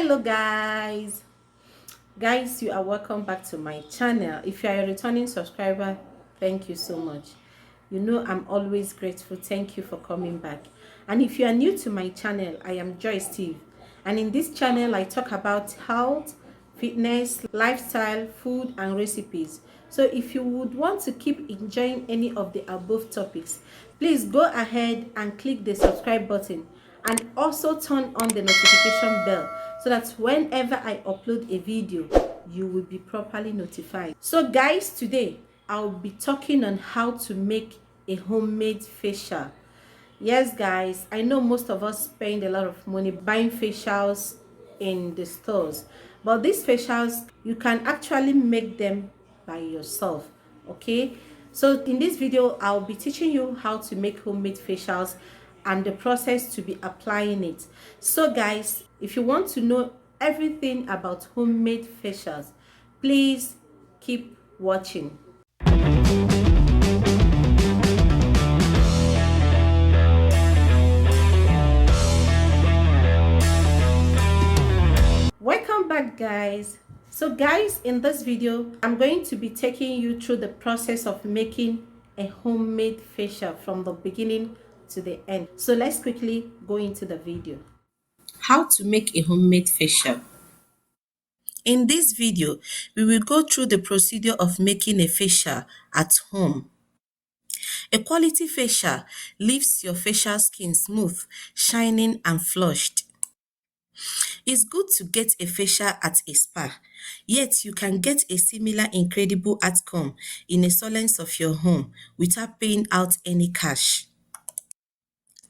Hello guys, you are welcome back to my channel. If you are a returning subscriber, thank you so much. You know I'm always grateful. Thank you for coming back. And if you are new to my channel, I am Joysteve, and in this channel I talk about health, fitness, lifestyle, food and recipes. So if you would want to keep enjoying any of the above topics, please go ahead and click the subscribe button and also turn on the notification bell so that whenever I upload a video, you will be properly notified. So guys, today I'll be talking on how to make a homemade facial. Yes guys, I know most of us spend a lot of money buying facials in the stores, but these facials you can actually make them by yourself. Okay, so in this video I'll be teaching you how to make homemade facials and the process to be applying it. So guys, if you want to know everything about homemade facials, please keep watching. Welcome back guys. So guys, in this video I'm going to be taking you through the process of making a homemade facial from the beginning to the end. So let's quickly go into the video. How to make a homemade facial. In this video we will go through the procedure of making a facial at home. A quality facial leaves your facial skin smooth, shining and flushed. It's good to get a facial at a spa, yet you can get a similar incredible outcome in a silence of your home without paying out any cash.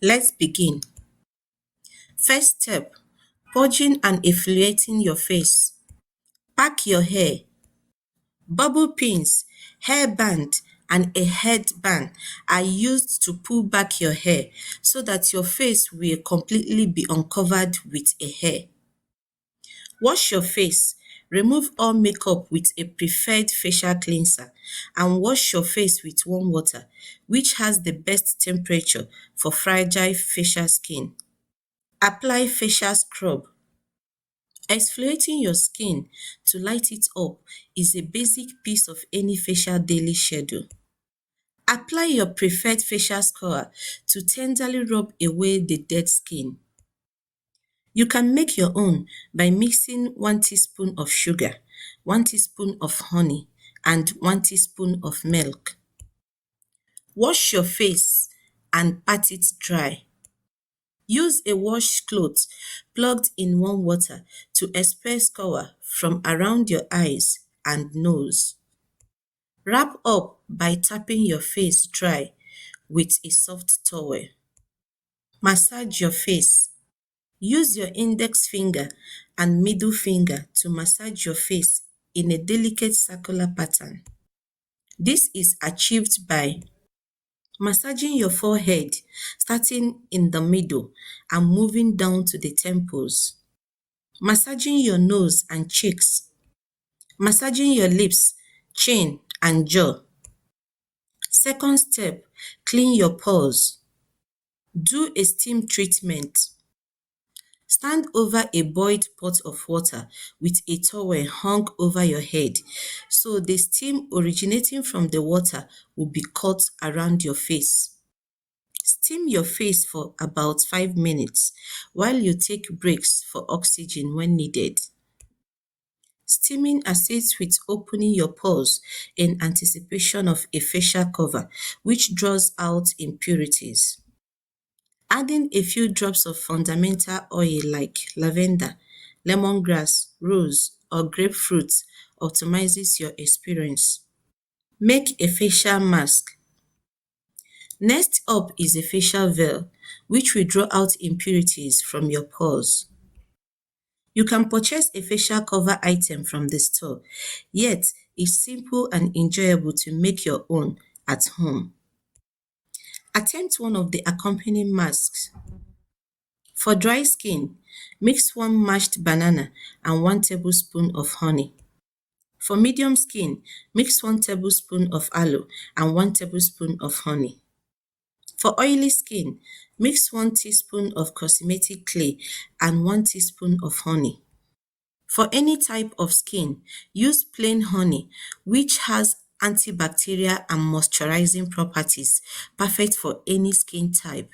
Let's begin. First step, purging and inflating your face. Pack your hair. Bubble pins, hairband, and a headband are used to pull back your hair so that your face will completely be uncovered with a hair. Wash your face. Remove all makeup with a preferred facial cleanser and wash your face with warm water, which has the best temperature for fragile facial skin. Apply facial scrub. Exfoliating your skin to light it up is a basic piece of any facial daily schedule. Apply your preferred facial scrub to tenderly rub away the dead skin. You can make your own by mixing 1 teaspoon of sugar, 1 teaspoon of honey, and 1 teaspoon of milk. Wash your face and pat it dry. Use a washcloth plugged in warm water to expel scour from around your eyes and nose. Wrap up by tapping your face dry with a soft towel. Massage your face. Use your index finger and middle finger to massage your face in a delicate circular pattern. This is achieved by massaging your forehead, starting in the middle and moving down to the temples. Massaging your nose and cheeks. Massaging your lips, chin, and jaw. Second step, clean your pores. Do a steam treatment. Stand over a boiled pot of water with a towel hung over your head so the steam originating from the water will be caught around your face. Steam your face for about 5 minutes while you take breaks for oxygen when needed. Steaming assists with opening your pores in anticipation of a facial cover which draws out impurities. Adding a few drops of fundamental oil like lavender, lemongrass, rose, or grapefruit optimizes your experience. Make a facial mask. Next up is a facial veil, which will draw out impurities from your pores. You can purchase a facial cover item from the store, yet it's simple and enjoyable to make your own at home. Attempt one of the accompanying masks. For dry skin, mix 1 mashed banana and 1 tablespoon of honey. For medium skin, mix 1 tablespoon of aloe and 1 tablespoon of honey. For oily skin, mix 1 teaspoon of cosmetic clay and 1 teaspoon of honey. For any type of skin, use plain honey, which has antibacterial and moisturizing properties, perfect for any skin type.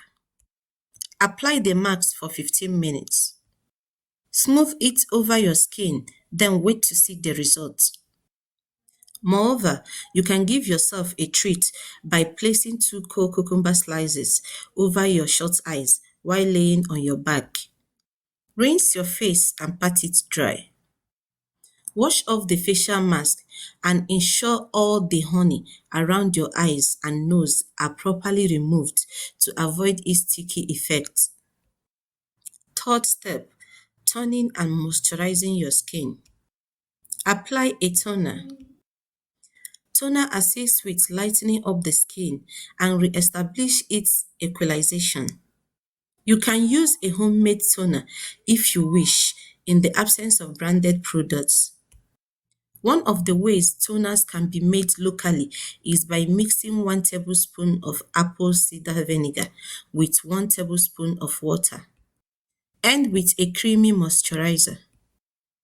Apply the mask for 15 minutes. Smooth it over your skin, then wait to see the results. Moreover, you can give yourself a treat by placing 2 cold cucumber slices over your shut eyes while laying on your back. Rinse your face and pat it dry. Wash off the facial mask and ensure all the honey around your eyes and nose are properly removed to avoid its sticky effect. Third step, toning and moisturizing your skin. Apply a toner. Toner assists with lightening up the skin and re-establish its equalization. You can use a homemade toner if you wish in the absence of branded products. One of the ways toners can be made locally is by mixing 1 tablespoon of apple cider vinegar with 1 tablespoon of water. End with a creamy moisturizer.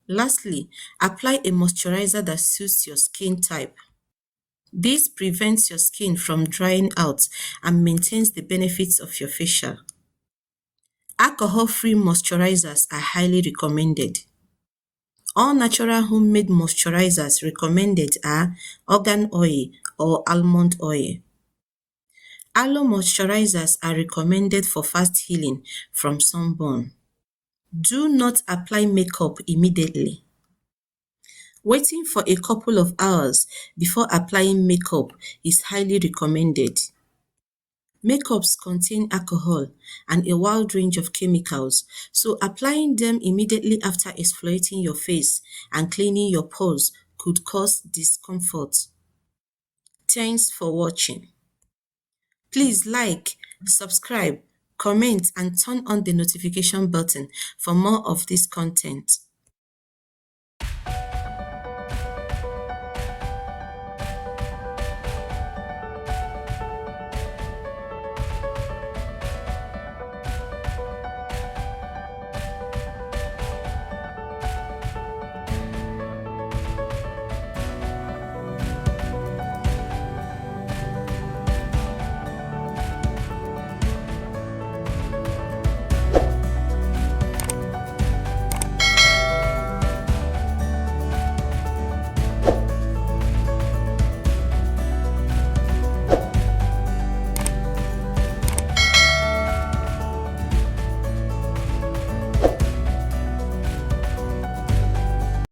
Lastly, apply a moisturizer that suits your skin type. This prevents your skin from drying out and maintains the benefits of your facial. Alcohol-free moisturizers are highly recommended. All natural homemade moisturizers recommended are argan oil or almond oil. Aloe moisturizers are recommended for fast healing from sunburn. Do not apply makeup immediately. Waiting for a couple of hours before applying makeup is highly recommended. Makeups contain alcohol and a wide range of chemicals, so applying them immediately after exfoliating your face and cleaning your pores could cause discomfort. Thanks for watching. Please like, subscribe, comment, and turn on the notification button for more of this content.